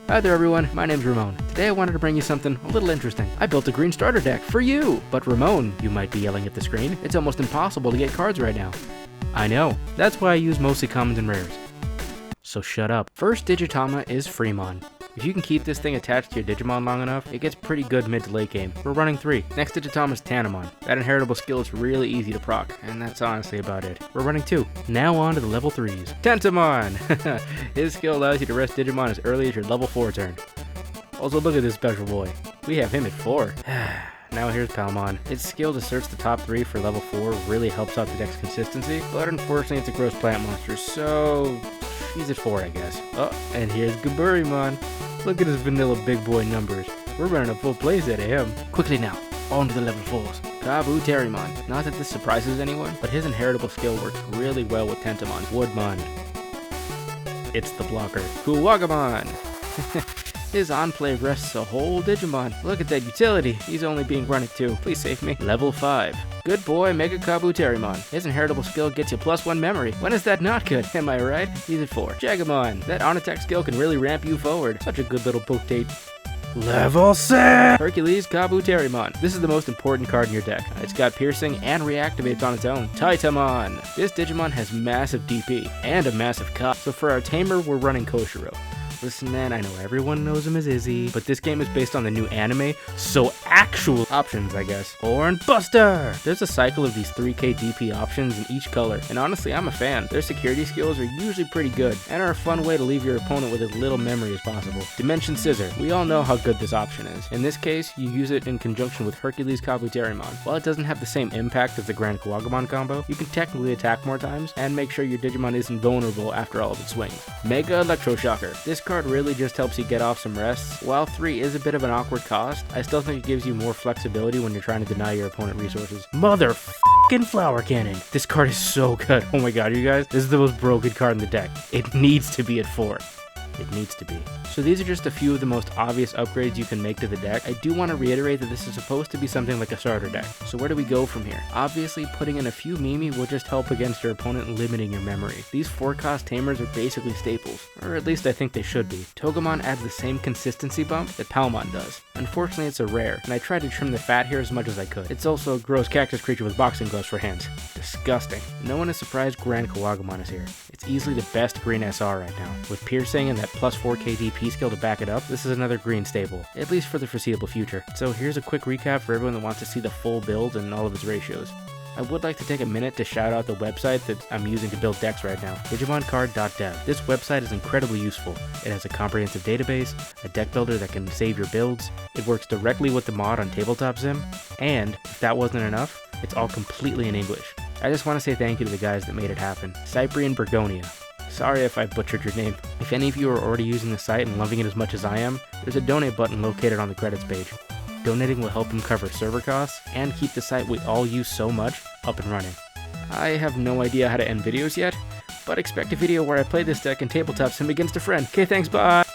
Hi there everyone, my name's Ramon. Today I wanted to bring you something a little interesting. I built a green starter deck for you! But Ramon, you might be yelling at the screen, it's almost impossible to get cards right now. I know, that's why I use mostly commons and rares. So shut up. First Digitama is Fremon. If you can keep this thing attached to your Digimon long enough, it gets pretty good mid to late game. We're running 3. Next Digitama is Tanamon. That inheritable skill is really easy to proc, and that's honestly about it. We're running 2. Now on to the level 3s. Tentamon! His skill allows you to rest Digimon as early as your level 4 turn. Also look at this special boy. We have him at 4. Now here's Palmon. Its skill to search the top 3 for level 4 really helps out the deck's consistency, but unfortunately it's a gross plant monster, so he's at 4 I guess. Oh, and here's Gaburimon. Look at his vanilla big boy numbers. We're running a full playset of him. Quickly now, on to the level 4s. Kabuterimon. Not that this surprises anyone, but his inheritable skill works really well with Tentamon. Woodmon. It's the blocker. Kuwagamon. His on-play rests a whole Digimon. Look at that utility. He's only being run at 2. Please save me. Level 5. Good boy, Mega Kabuterimon. His inheritable skill gets you +1 memory. When is that not good? Am I right? He's at 4. Jagamon. That on-attack skill can really ramp you forward. Such a good little poke-date. Level 6! Hercules Kabuterimon. This is the most important card in your deck. It's got piercing and reactivates on its own. Taitamon. This Digimon has massive DP and a massive cost. So for our tamer, we're running Koshiro. Listen man, I know everyone knows him as Izzy, but this game is based on the new anime, so actual options I guess. Horn Buster! There's a cycle of these 3k DP options in each color, and honestly I'm a fan. Their security skills are usually pretty good, and are a fun way to leave your opponent with as little memory as possible. Dimension Scissor. We all know how good this option is. In this case, you use it in conjunction with Hercules Kabuterimon. While it doesn't have the same impact as the Grand Kuwagamon combo, you can technically attack more times, and make sure your Digimon isn't vulnerable after all of its swings. Mega Electroshocker. This card really just helps you get off some rests. While 3 is a bit of an awkward cost, I still think it gives you more flexibility when you're trying to deny your opponent resources. Motherfucking Flower Cannon! This card is so good. Oh my god, you guys, this is the most broken card in the deck. It needs to be at 4. It needs to be. So these are just a few of the most obvious upgrades you can make to the deck. I do want to reiterate that this is supposed to be something like a starter deck. So where do we go from here? Obviously, putting in a few Mimi will just help against your opponent limiting your memory. These 4-cost tamers are basically staples, or at least I think they should be. Togemon adds the same consistency bump that Palmon does. Unfortunately, it's a rare, and I tried to trim the fat here as much as I could. It's also a gross cactus creature with boxing gloves for hands. Disgusting. No one is surprised Grand Kuwagamon is here. It's easily the best green SR right now. With piercing and that +4k DP skill to back it up, this is another green staple, at least for the foreseeable future. So here's a quick recap for everyone that wants to see the full build and all of its ratios. I would like to take a minute to shout out the website that I'm using to build decks right now, digimoncard.dev. This website is incredibly useful. It has a comprehensive database, a deck builder that can save your builds, it works directly with the mod on Tabletop Sim, and if that wasn't enough, it's all completely in English. I just want to say thank you to the guys that made it happen. Cyprian Bergonia. Sorry if I butchered your name. If any of you are already using the site and loving it as much as I am, there's a donate button located on the credits page. Donating will help him cover server costs and keep the site we all use so much up and running. I have no idea how to end videos yet, but expect a video where I play this deck in Tabletop Sim against a friend. Okay, thanks, bye!